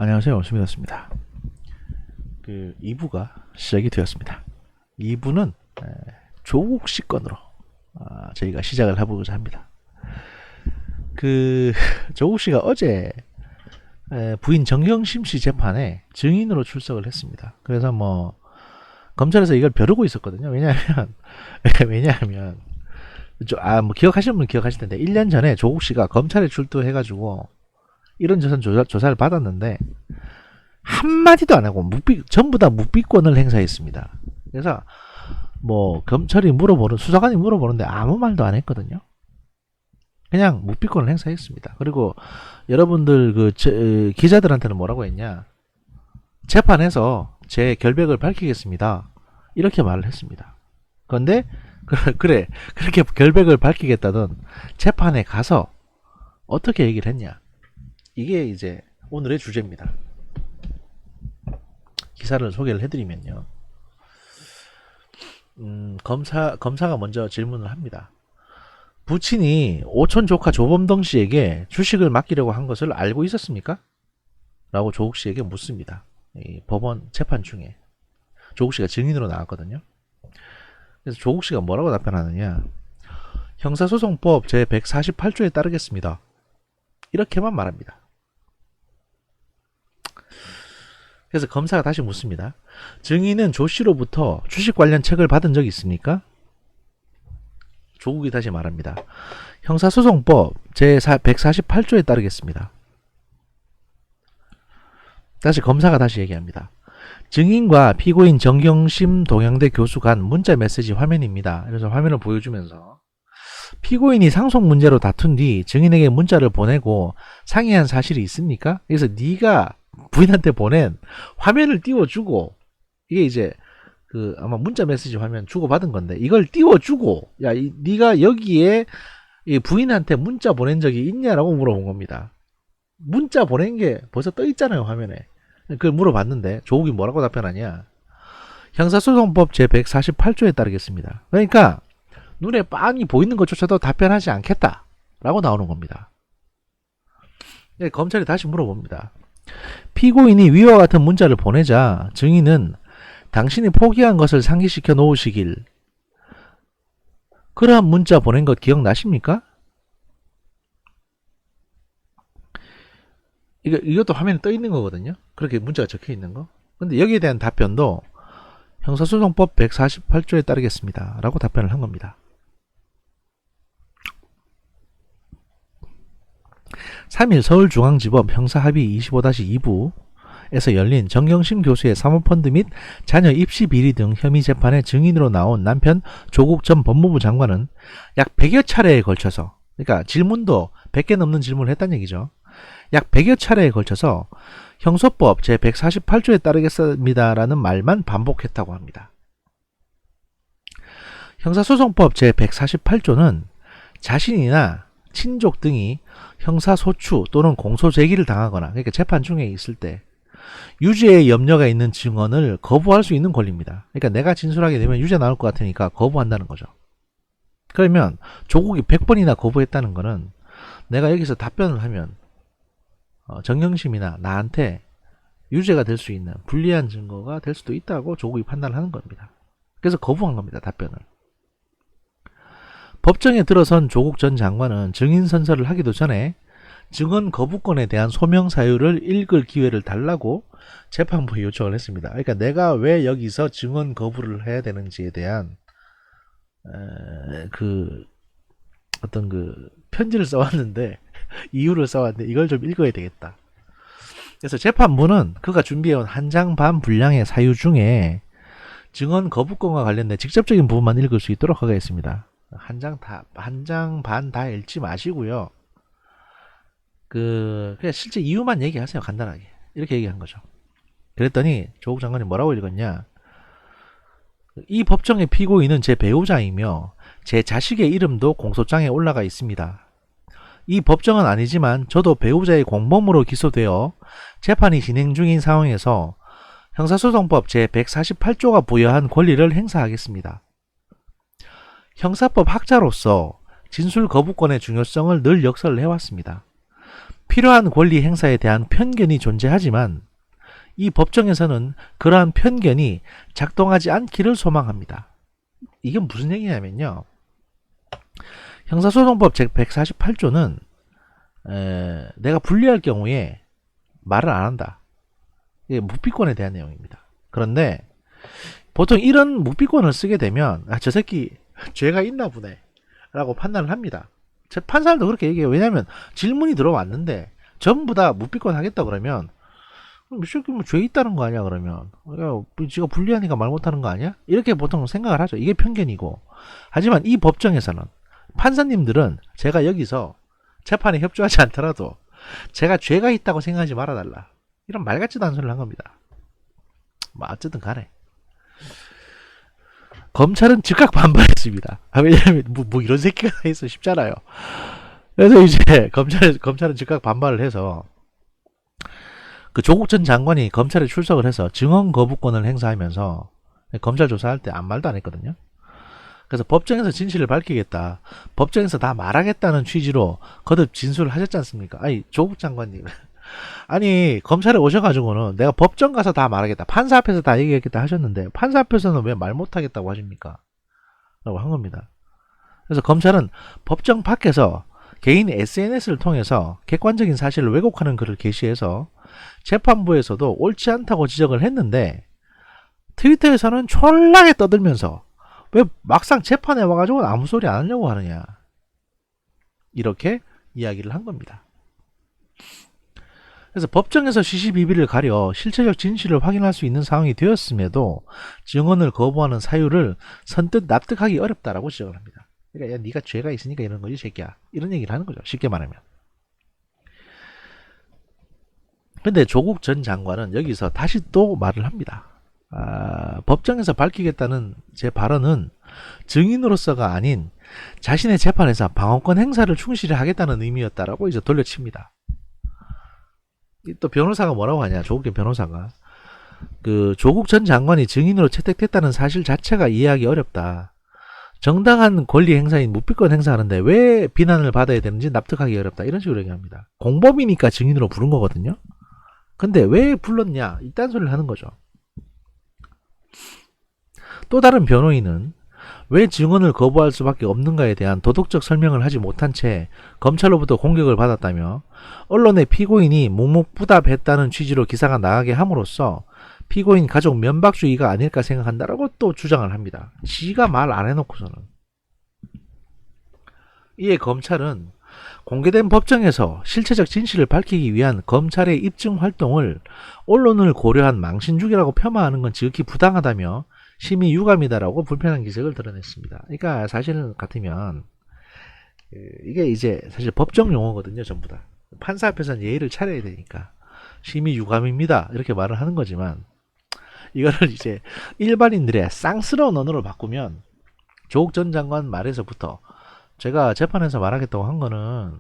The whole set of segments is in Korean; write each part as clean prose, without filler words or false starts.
안녕하세요. 수미였습니다. 2부가 시작이 되었습니다. 2부는 조국 씨 건으로 저희가 시작을 해보고자 합니다. 조국 씨가 어제 부인 정경심 씨 재판에 증인으로 출석을 했습니다. 그래서 검찰에서 이걸 벼르고 있었거든요. 왜냐하면 기억하시는 분 기억하실 텐데 1년 전에 조국 씨가 검찰에 출두해가지고 이런저런 조사를 받았는데 한마디도 안 하고 전부 다 묵비권을 행사했습니다. 그래서 검찰이 수사관이 물어보는데 아무 말도 안 했거든요. 그냥 묵비권을 행사했습니다. 그리고 여러분들 기자들한테는 뭐라고 했냐? 재판에서 제 결백을 밝히겠습니다. 이렇게 말을 했습니다. 그런데 그래 그렇게 결백을 밝히겠다던 재판에 가서 어떻게 얘기를 했냐? 이게 이제 오늘의 주제입니다. 기사를 소개를 해드리면요. 검사가 먼저 질문을 합니다. 부친이 오촌 조카 조범동 씨에게 주식을 맡기려고 한 것을 알고 있었습니까? 라고 조국 씨에게 묻습니다. 이 법원 재판 중에 조국 씨가 증인으로 나왔거든요. 그래서 조국 씨가 뭐라고 답변하느냐? 형사소송법 제148조에 따르겠습니다. 이렇게만 말합니다. 그래서 검사가 다시 묻습니다. 증인은 조 씨로부터 주식 관련 책을 받은 적이 있습니까? 조국이 다시 말합니다. 형사소송법 제148조에 따르겠습니다. 다시 검사가 다시 얘기합니다. 증인과 피고인 정경심 동양대 교수 간 문자 메시지 화면입니다. 그래서 화면을 보여주면서 피고인이 상속 문제로 다툰 뒤 증인에게 문자를 보내고 상의한 사실이 있습니까? 그래서 네가 부인한테 보낸 화면을 띄워주고, 이게 이제 아마 문자 메시지 화면 주고받은 건데 이걸 띄워주고, 야 네가 여기에 이 부인한테 문자 보낸 적이 있냐라고 물어본 겁니다. 문자 보낸 게 벌써 떠 있잖아요, 화면에. 그걸 물어봤는데 조국이 뭐라고 답변하냐? 형사소송법 제148조에 따르겠습니다. 그러니까 눈에 빤히 보이는 것조차도 답변하지 않겠다 라고 나오는 겁니다. 검찰이 다시 물어봅니다. 피고인이 위와 같은 문자를 보내자 증인은 당신이 포기한 것을 상기시켜 놓으시길, 그러한 문자 보낸 것 기억나십니까? 이것도 화면에 떠 있는 거거든요. 그렇게 문자가 적혀 있는 거. 근데 여기에 대한 답변도 형사소송법 148조에 따르겠습니다 라고 답변을 한 겁니다. 3일 서울중앙지법 형사합의 25-2부에서 열린 정경심 교수의 사모펀드 및 자녀 입시 비리 등 혐의 재판에 증인으로 나온 남편 조국 전 법무부 장관은 약 100여 차례에 걸쳐서, 그러니까 질문도 100개 넘는 질문을 했다는 얘기죠. 약 100여 차례에 걸쳐서 형소법 제148조에 따르겠습니다라는 말만 반복했다고 합니다. 형사소송법 제148조는 자신이나 친족 등이 형사소추 또는 공소제기를 당하거나, 그러니까 재판 중에 있을 때 유죄의 염려가 있는 증언을 거부할 수 있는 권리입니다. 그러니까 내가 진술하게 되면 유죄 나올 것 같으니까 거부한다는 거죠. 그러면 조국이 100번이나 거부했다는 거는 내가 여기서 답변을 하면 정경심이나 나한테 유죄가 될 수 있는 불리한 증거가 될 수도 있다고 조국이 판단을 하는 겁니다. 그래서 거부한 겁니다, 답변을. 법정에 들어선 조국 전 장관은 증인 선서를 하기도 전에 증언 거부권에 대한 소명 사유를 읽을 기회를 달라고 재판부에 요청을 했습니다. 그러니까 내가 왜 여기서 증언 거부를 해야 되는지에 대한 편지를 써왔는데, 이유를 써왔는데 이걸 좀 읽어야 되겠다. 그래서 재판부는 그가 준비해온 한 장 반 분량의 사유 중에 증언 거부권과 관련된 직접적인 부분만 읽을 수 있도록 하겠습니다. 한 장 반 다 읽지 마시고요. 그냥 실제 이유만 얘기하세요. 간단하게. 이렇게 얘기한 거죠. 그랬더니 조국 장관이 뭐라고 읽었냐? 이 법정의 피고인은 제 배우자이며 제 자식의 이름도 공소장에 올라가 있습니다. 이 법정은 아니지만 저도 배우자의 공범으로 기소되어 재판이 진행 중인 상황에서 형사소송법 제148조가 부여한 권리를 행사하겠습니다. 형사법 학자로서 진술 거부권의 중요성을 늘 역설을 해왔습니다. 필요한 권리 행사에 대한 편견이 존재하지만 이 법정에서는 그러한 편견이 작동하지 않기를 소망합니다. 이게 무슨 얘기냐면요. 형사소송법 제148조는 내가 불리할 경우에 말을 안 한다. 이게 묵비권에 대한 내용입니다. 그런데 보통 이런 묵비권을 쓰게 되면 저 새끼 죄가 있나 보네 라고 판단을 합니다. 판사들도 그렇게 얘기해요. 왜냐하면 질문이 들어왔는데 전부 다 묵비권 하겠다 그러면 이 새끼 뭐 죄 있다는 거 아니야 그러면 지가 불리하니까 말 못하는 거 아니야? 이렇게 보통 생각을 하죠. 이게 편견이고. 하지만 이 법정에서는 판사님들은 제가 여기서 재판에 협조하지 않더라도 제가 죄가 있다고 생각하지 말아달라. 이런 말 같지도 않은 소리를 한 겁니다. 뭐 어쨌든 간에 검찰은 즉각 반발했습니다. 왜냐하면 뭐 이런 새끼가 다 있어 싶잖아요. 그래서 이제 검찰은 즉각 반발을 해서 그 조국 전 장관이 검찰에 출석을 해서 증언 거부권을 행사하면서 검찰 조사할 때 아무 말도 안 했거든요. 그래서 법정에서 진실을 밝히겠다. 법정에서 다 말하겠다는 취지로 거듭 진술을 하셨지 않습니까? 아니 조국 장관님 아니 검찰에 오셔가지고는 내가 법정 가서 다 말하겠다. 판사 앞에서 다 얘기하겠다 하셨는데 판사 앞에서는 왜 말 못하겠다고 하십니까? 라고 한 겁니다. 그래서 검찰은 법정 밖에서 개인 SNS를 통해서 객관적인 사실을 왜곡하는 글을 게시해서 재판부에서도 옳지 않다고 지적을 했는데 트위터에서는 촐라게 떠들면서 왜 막상 재판에 와가지고 아무 소리 안 하려고 하느냐 이렇게 이야기를 한 겁니다. 그래서 법정에서 시시비비를 가려 실체적 진실을 확인할 수 있는 상황이 되었음에도 증언을 거부하는 사유를 선뜻 납득하기 어렵다라고 지적을 합니다. 그러니까 야 네가 죄가 있으니까 이런 거지 새끼야 이런 얘기를 하는 거죠. 쉽게 말하면. 근데 조국 전 장관은 여기서 다시 또 말을 합니다. 법정에서 밝히겠다는 제 발언은 증인으로서가 아닌 자신의 재판에서 방어권 행사를 충실히 하겠다는 의미였다라고 이제 돌려칩니다. 또 변호사가 뭐라고 하냐, 조국 전 변호사가 그 조국 전 장관이 증인으로 채택됐다는 사실 자체가 이해하기 어렵다. 정당한 권리 행사인 묵비권 행사하는데 왜 비난을 받아야 되는지 납득하기 어렵다. 이런 식으로 얘기합니다. 공범이니까 증인으로 부른 거거든요. 근데 왜 불렀냐 이딴 소리를 하는 거죠. 또 다른 변호인은 왜 증언을 거부할 수밖에 없는가에 대한 도덕적 설명을 하지 못한 채 검찰로부터 공격을 받았다며 언론에 피고인이 묵묵부답했다는 취지로 기사가 나가게 함으로써 피고인 가족 면박주의가 아닐까 생각한다라고 또 주장을 합니다. 지가 말 안 해놓고서는. 이에 검찰은 공개된 법정에서 실체적 진실을 밝히기 위한 검찰의 입증 활동을 언론을 고려한 망신주기라고 폄하하는 건 지극히 부당하다며 심히 유감이다라고 불편한 기색을 드러냈습니다. 그러니까 사실 같으면 이게 이제 사실 법정 용어거든요. 전부 다. 판사 앞에서는 예의를 차려야 되니까 심히 유감입니다. 이렇게 말을 하는 거지만 이거를 이제 일반인들의 쌍스러운 언어로 바꾸면 조국 전 장관 말에서부터 제가 재판에서 말하겠다고 한 거는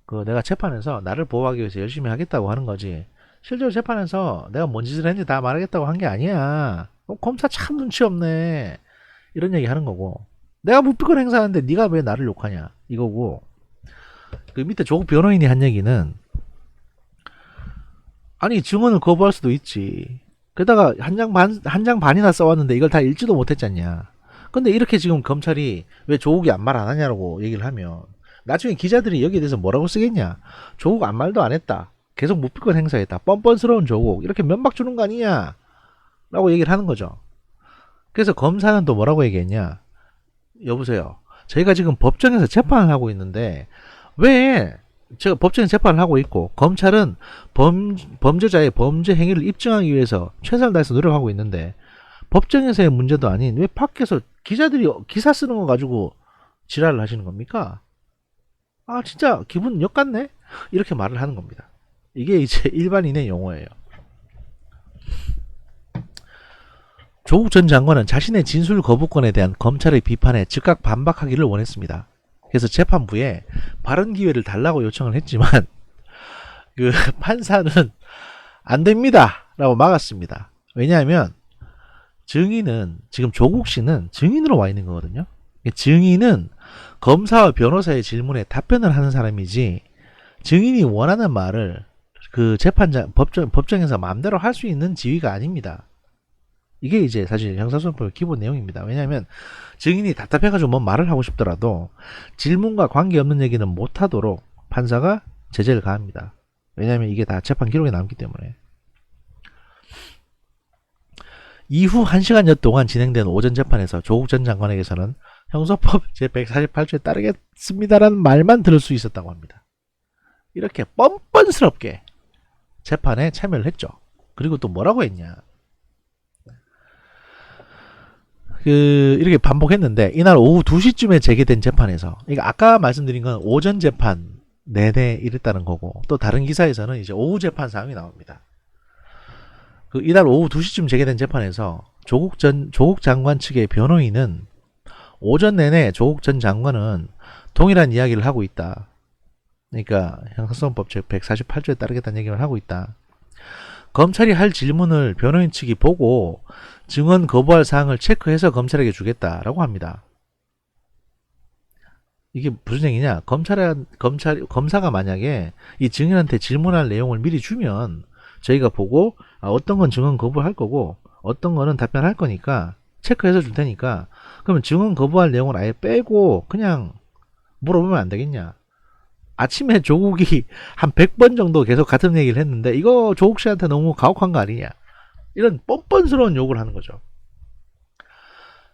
그 내가 재판에서 나를 보호하기 위해서 열심히 하겠다고 하는 거지 실제로 재판에서 내가 뭔 짓을 했는지 다 말하겠다고 한 게 아니야. 검사 참 눈치 없네. 이런 얘기 하는 거고 내가 묵비권 행사하는데 네가 왜 나를 욕하냐 이거고 그 밑에 조국 변호인이 한 얘기는 아니 증언을 거부할 수도 있지. 게다가 한 장 반이나 써왔는데 이걸 다 읽지도 못했잖냐. 근데 이렇게 지금 검찰이 왜 조국이 아무 말 안 하냐고 얘기를 하면 나중에 기자들이 여기에 대해서 뭐라고 쓰겠냐. 조국 아무 말도 안 했다. 계속 묵비권 행사했다. 뻔뻔스러운 조국. 이렇게 면박 주는 거 아니냐. 라고 얘기를 하는 거죠. 그래서 검사는 또 뭐라고 얘기했냐. 여보세요. 저희가 지금 법정에서 재판을 하고 있는데 왜 제가 법정에서 재판을 하고 있고 검찰은 범죄자의 범죄 행위를 입증하기 위해서 최선을 다해서 노력하고 있는데 법정에서의 문제도 아닌 왜 밖에서 기자들이 기사 쓰는 거 가지고 지랄을 하시는 겁니까? 아 진짜 기분 역같네? 이렇게 말을 하는 겁니다. 이게 이제 일반인의 용어예요. 조국 전 장관은 자신의 진술 거부권에 대한 검찰의 비판에 즉각 반박하기를 원했습니다. 그래서 재판부에 발언 기회를 달라고 요청을 했지만 그 판사는 안 됩니다 라고 막았습니다. 왜냐하면 증인은 지금 조국 씨는 증인으로 와 있는 거거든요. 증인은 검사와 변호사의 질문에 답변을 하는 사람이지 증인이 원하는 말을 그 법정에서 마음대로 할 수 있는 지위가 아닙니다. 이게 이제 사실 형사소송법의 기본 내용입니다. 왜냐하면 증인이 답답해가지고 뭔 말을 하고 싶더라도 질문과 관계없는 얘기는 못하도록 판사가 제재를 가합니다. 왜냐하면 이게 다 재판 기록에 남기 때문에. 이후 1시간여 동안 진행된 오전 재판에서 조국 전 장관에게서는 형사법 제148조에 따르겠습니다라는 말만 들을 수 있었다고 합니다. 이렇게 뻔뻔스럽게 재판에 참여를 했죠. 그리고 또 뭐라고 했냐. 이렇게 반복했는데 이날 오후 2시쯤에 재개된 재판에서, 그러니까 아까 말씀드린 건 오전 재판 내내 이랬다는 거고, 또 다른 기사에서는 이제 오후 재판 상황이 나옵니다. 이날 오후 2시쯤 재개된 재판에서 조국 장관 측의 변호인은 오전 내내 조국 전 장관은 동일한 이야기를 하고 있다. 그러니까 형사소송법 제148조에 따르겠다는 얘기를 하고 있다. 검찰이 할 질문을 변호인 측이 보고 증언 거부할 사항을 체크해서 검찰에게 주겠다라고 합니다. 이게 무슨 얘기냐? 검사가 만약에 이 증인한테 질문할 내용을 미리 주면 저희가 보고 어떤 건 증언 거부할 거고 어떤 거는 답변할 거니까 체크해서 줄 테니까, 그러면 증언 거부할 내용을 아예 빼고 그냥 물어보면 안 되겠냐? 아침에 조국이 한 100번 정도 계속 같은 얘기를 했는데 이거 조국 씨한테 너무 가혹한 거 아니냐? 이런 뻔뻔스러운 욕을 하는 거죠.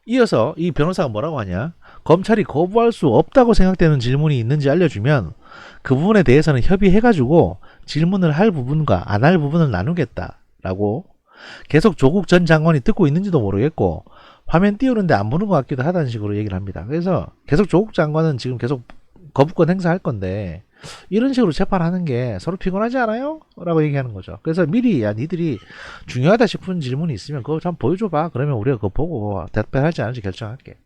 이어서 이 변호사가 뭐라고 하냐? 검찰이 거부할 수 없다고 생각되는 질문이 있는지 알려주면 그 부분에 대해서는 협의해가지고 질문을 할 부분과 안 할 부분을 나누겠다라고, 계속 조국 전 장관이 듣고 있는지도 모르겠고 화면 띄우는데 안 보는 것 같기도 하다는 식으로 얘기를 합니다. 그래서 계속 조국 장관은 지금 계속 거부권 행사할 건데 이런 식으로 재판하는 게 서로 피곤하지 않아요? 라고 얘기하는 거죠. 그래서 미리 니들이 중요하다 싶은 질문이 있으면 그거 좀 보여줘봐. 그러면 우리가 그거 보고 답변할지 안 할지 결정할게.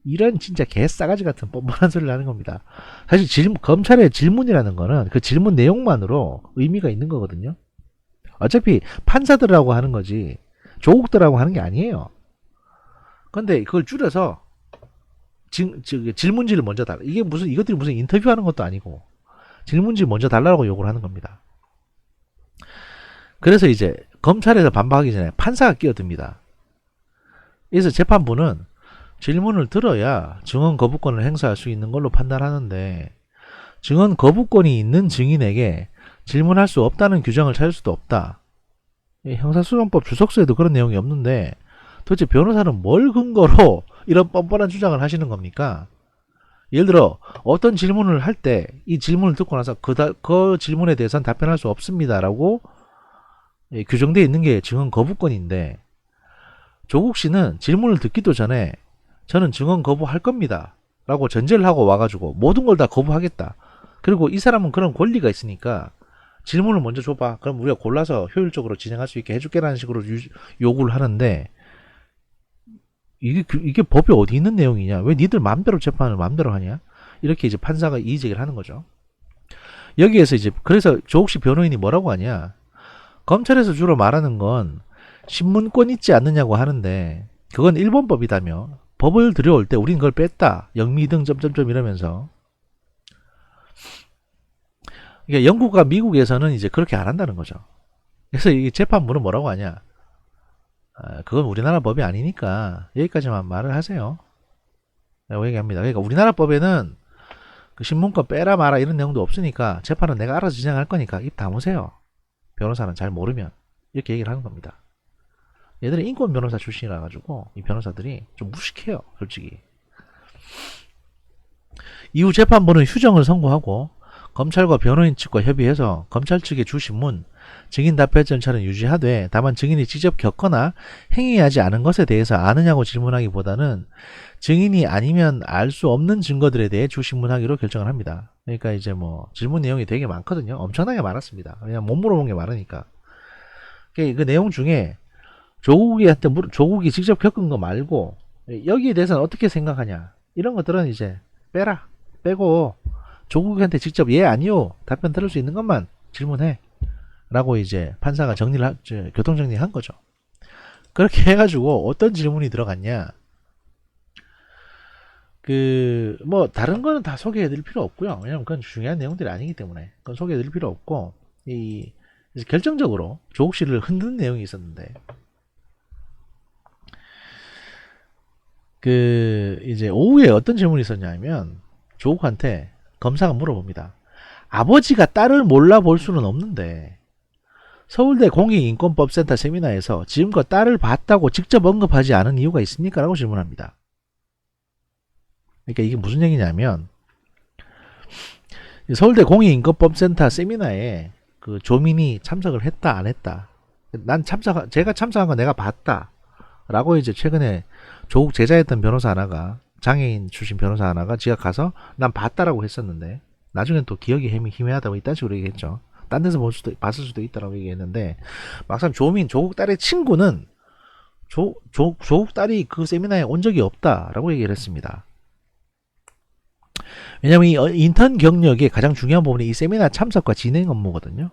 이런 진짜 개싸가지 같은 뻔뻔한 소리를 하는 겁니다. 사실 검찰의 질문이라는 거는 그 질문 내용만으로 의미가 있는 거거든요. 어차피 판사들하고 하는 거지 조국들하고 하는 게 아니에요. 근데 그걸 줄여서 질문지를 먼저 달라. 이것들이 무슨 인터뷰하는 것도 아니고 질문지 먼저 달라고 요구를 하는 겁니다. 그래서 이제 검찰에서 반박하기 전에 판사가 끼어듭니다. 그래서 재판부는 질문을 들어야 증언 거부권을 행사할 수 있는 걸로 판단하는데 증언 거부권이 있는 증인에게 질문할 수 없다는 규정을 찾을 수도 없다. 형사소송법 주석서에도 그런 내용이 없는데 도대체 변호사는 뭘 근거로 이런 뻔뻔한 주장을 하시는 겁니까? 예를 들어 어떤 질문을 할 때 이 질문을 듣고 나서 그 질문에 대해서는 답변할 수 없습니다라고 규정되어 있는 게 증언 거부권인데, 조국 씨는 질문을 듣기도 전에 저는 증언 거부할 겁니다 라고 전제를 하고 와가지고 모든 걸 다 거부하겠다. 그리고 이 사람은 그런 권리가 있으니까 질문을 먼저 줘봐. 그럼 우리가 골라서 효율적으로 진행할 수 있게 해줄게라는 식으로 요구를 하는데, 이게 법에 어디 있는 내용이냐? 왜 니들 마음대로 재판을 마음대로 하냐? 이렇게 이제 판사가 이의제기를 하는 거죠. 여기에서 이제 그래서 조국 씨 변호인이 뭐라고 하냐? 검찰에서 주로 말하는 건 신문권 있지 않느냐고 하는데 그건 일본법이다며 법을 들여올 때 우린 그걸 뺐다. 영미등 점점점 이러면서. 그러니까 영국과 미국에서는 이제 그렇게 안 한다는 거죠. 그래서 이 재판부는 뭐라고 하냐? 그건 우리나라 법이 아니니까 여기까지만 말을 하세요 라고 얘기합니다. 그러니까 우리나라 법에는 그 신문권 빼라 마라 이런 내용도 없으니까 재판은 내가 알아서 진행할 거니까 입 다무세요. 변호사는 잘 모르면. 이렇게 얘기를 하는 겁니다. 얘들은 인권 변호사 출신이라 가지고 이 변호사들이 좀 무식해요 솔직히. 이후 재판부는 휴정을 선고하고 검찰과 변호인 측과 협의해서 검찰 측의 주신문, 증인 답변 절차는 유지하되 다만 증인이 직접 겪거나 행위하지 않은 것에 대해서 아느냐고 질문하기보다는 증인이 아니면 알 수 없는 증거들에 대해 주신문하기로 결정을 합니다. 그러니까 이제 뭐 질문 내용이 되게 많거든요. 엄청나게 많았습니다. 그냥 못 물어본 게 많으니까. 그 내용 중에 조국이 직접 겪은 거 말고 여기에 대해서는 어떻게 생각하냐 이런 것들은 이제 빼고 조국한테 직접 예 아니요 답변 들을 수 있는 것만 질문해 라고 이제 판사가 교통정리한 거죠. 그렇게 해가지고 어떤 질문이 들어갔냐, 뭐 다른 거는 다 소개해 드릴 필요 없고요. 왜냐면 그건 중요한 내용들이 아니기 때문에 그건 소개해 드릴 필요 없고, 이제 결정적으로 조국 씨를 흔드는 내용이 있었는데, 이제 오후에 어떤 질문이 있었냐면, 조국한테 검사가 물어봅니다. 아버지가 딸을 몰라볼 수는 없는데 서울대 공익인권법센터 세미나에서 지금껏 딸을 봤다고 직접 언급하지 않은 이유가 있습니까? 라고 질문합니다. 그러니까 이게 무슨 얘기냐면, 서울대 공익인권법센터 세미나에 그 조민이 참석을 했다 안 했다, 제가 참석한 거 내가 봤다 라고 이제 최근에 조국 제자였던 변호사 하나가, 장애인 출신 변호사 하나가 지가 가서 난 봤다라고 했었는데, 나중엔 또 기억이 희미하다고 이딴 식으로 얘기했죠. 딴 데서 봤을 수도 있다라고 얘기했는데, 막상 조국 딸의 친구는 조국 딸이 그 세미나에 온 적이 없다라고 얘기를 했습니다. 왜냐면 이 인턴 경력의 가장 중요한 부분이 이 세미나 참석과 진행 업무거든요.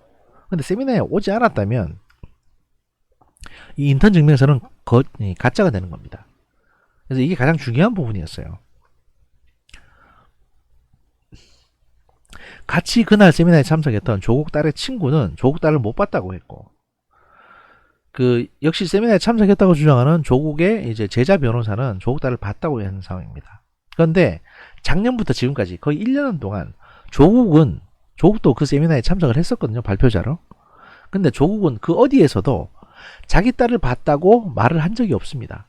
근데 세미나에 오지 않았다면 이 인턴 증명서는 가짜가 되는 겁니다. 그래서 이게 가장 중요한 부분이었어요. 같이 그날 세미나에 참석했던 조국 딸의 친구는 조국 딸을 못 봤다고 했고, 역시 세미나에 참석했다고 주장하는 조국의 이제 제자 변호사는 조국 딸을 봤다고 하는 상황입니다. 그런데 작년부터 지금까지 거의 1년 동안 조국도 그 세미나에 참석을 했었거든요, 발표자로. 근데 조국은 그 어디에서도 자기 딸을 봤다고 말을 한 적이 없습니다.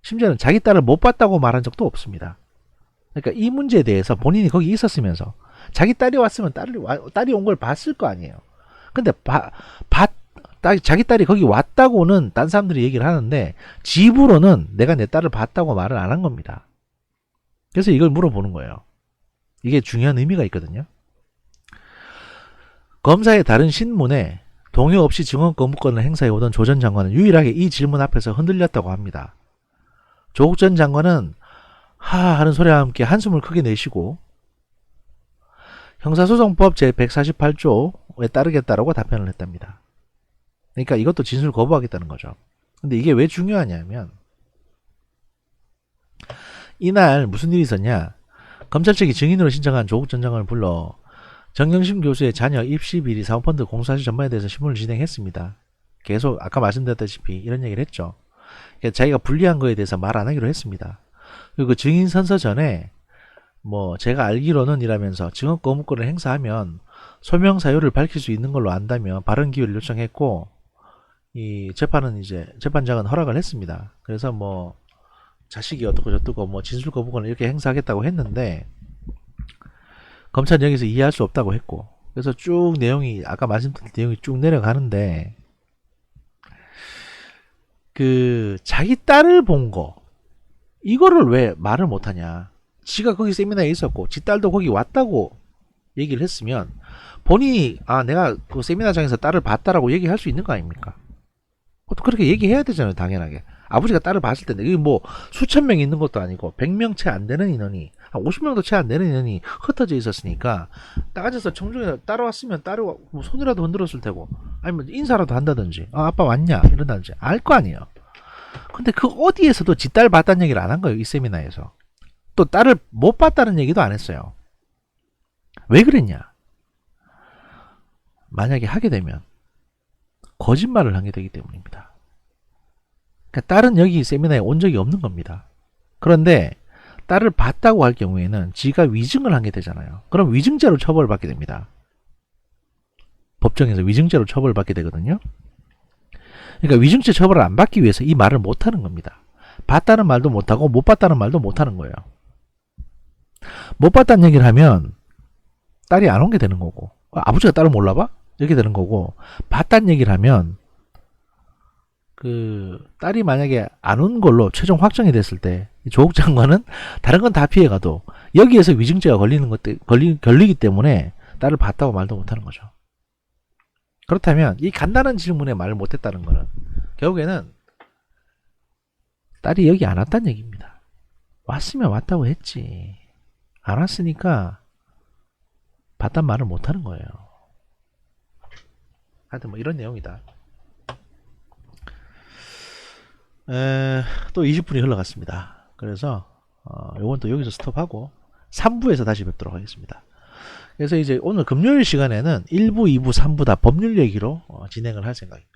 심지어는 자기 딸을 못 봤다고 말한 적도 없습니다. 그러니까 이 문제에 대해서 본인이 거기 있었으면서 자기 딸이 왔으면 딸이 온 걸 봤을 거 아니에요. 근데 자기 딸이 거기 왔다고는 딴 사람들이 얘기를 하는데, 집으로는 내가 내 딸을 봤다고 말을 안 한 겁니다. 그래서 이걸 물어보는 거예요. 이게 중요한 의미가 있거든요. 검사의 다른 신문에 동의 없이 증언 거부권을 행사해 오던 조 전 장관은 유일하게 이 질문 앞에서 흔들렸다고 합니다. 조국 전 장관은 하는 소리와 함께 한숨을 크게 내쉬고 형사소송법 제148조에 따르겠다라고 답변을 했답니다. 그러니까 이것도 진술 거부하겠다는 거죠. 근데 이게 왜 중요하냐면, 이날 무슨 일이 있었냐, 검찰 측이 증인으로 신청한 조국 전 장관을 불러 정경심 교수의 자녀 입시 비리 사모펀드 공사실 전반에 대해서 신문을 진행했습니다. 계속 아까 말씀드렸다시피 이런 얘기를 했죠. 그러니까 자기가 불리한 거에 대해서 말 안 하기로 했습니다. 그리고 증인 선서 전에 뭐 제가 알기로는 이라면서 증언 거부권을 행사하면 소명 사유를 밝힐 수 있는 걸로 안다며 발언 기회를 요청했고, 이 재판장은 허락을 했습니다. 그래서 뭐 자식이 어떻고 저떻고 뭐 진술 거부권을 이렇게 행사하겠다고 했는데, 검찰은 여기서 이해할 수 없다고 했고, 그래서 쭉 내용이 아까 말씀드린 내용이 쭉 내려가는데, 자기 딸을 본 거, 이거를 왜 말을 못하냐. 지가 거기 세미나에 있었고 지 딸도 거기 왔다고 얘기를 했으면 본인이 내가 그 세미나장에서 딸을 봤다라고 얘기할 수 있는 거 아닙니까? 또 그렇게 얘기해야 되잖아요, 당연하게. 아버지가 딸을 봤을 텐데, 이게 뭐 수천 명 있는 것도 아니고 100명 채 안 되는 인원이, 한 50명도 채 안 되는 인원이 흩어져 있었으니까 딱 앉아서 청중에 따라왔으면 뭐 손이라도 흔들었을 테고, 아니면 인사라도 한다든지, 아빠 왔냐 이런다든지 알 거 아니에요. 근데 그 어디에서도 지 딸 봤다는 얘기를 안 한 거예요, 이 세미나에서. 또 딸을 못 봤다는 얘기도 안 했어요. 왜 그랬냐? 만약에 하게 되면 거짓말을 하게 되기 때문입니다. 그러니까 딸은 여기 세미나에 온 적이 없는 겁니다. 그런데 딸을 봤다고 할 경우에는 지가 위증을 하게 되잖아요. 그럼 위증죄로 처벌받게 됩니다. 법정에서 위증죄로 처벌받게 되거든요. 그러니까 위증죄 처벌을 안 받기 위해서 이 말을 못하는 겁니다. 봤다는 말도 못하고 못 봤다는 말도 못하는 거예요. 못 봤다는 얘기를 하면 딸이 안 온 게 되는 거고, 아버지가 딸을 몰라봐? 이렇게 되는 거고, 봤다는 얘기를 하면 딸이 만약에 안 온 걸로 최종 확정이 됐을 때 조국 장관은 다른 건 다 피해가도 여기에서 위증죄가 걸리기 때문에 딸을 봤다고 말도 못하는 거죠. 그렇다면 이 간단한 질문에 말을 못했다는 거는 결국에는 딸이 여기 안 왔다는 얘기입니다. 왔으면 왔다고 했지, 안 왔으니까 봤단 말을 못하는 거예요. 하여튼 뭐 이런 내용이다. 또 20분이 흘러갔습니다. 그래서 요건 또 여기서 스톱하고 3부에서 다시 뵙도록 하겠습니다. 그래서 이제 오늘 금요일 시간에는 1부, 2부, 3부 다 법률 얘기로 진행을 할 생각입니다.